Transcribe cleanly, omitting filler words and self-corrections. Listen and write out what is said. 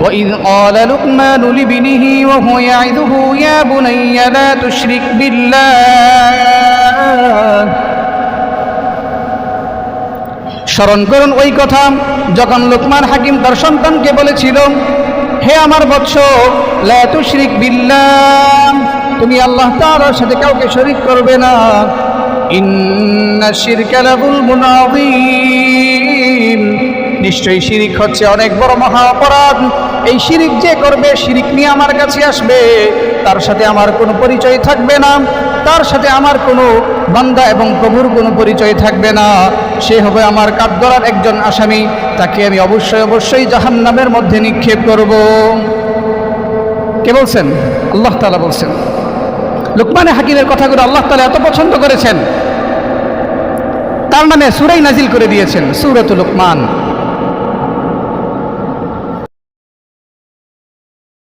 وإذ قال لقمان لابنه وهو يعظه يا بني لا تشرك بالله স্মরণ করুন ওই কথা যখন লোকমান হাকিম তার সন্তানকে বলেছিল, হে আমার বৎস, লা তুশরিক বিল্লাহ, তুমি আল্লাহ তাআলার সাথে কাউকে শরীক করবে না। ইন্নাশ শিরকা লাযুলমুন আযীম, নিশ্চয়ই শিরিক হচ্ছে অনেক বড় মহা অপরাধ। এই শিরিক যে করবে, শিরিক নিয়ে আমার কাছে আসবে, তার সাথে আমার কোনো পরিচয় থাকবে না, তার সাথে আমার কোনো বান্দা এবং প্রভুর কোনো পরিচয় থাকবে না। সে হবে আমার কাঠগড়ার একজন আসামি, তাকে আমি অবশ্যই জাহান্নামের মধ্যে নিক্ষেপ করব। কে বলছেন? আল্লাহ তাআলা বলছেন। লুকমান হাকিমের কথাগুলো আল্লাহ তাআলা এত পছন্দ করেছেন, তার নামে সূরা নাজিল করে দিয়েছেন, সূরাতুল লুকমান।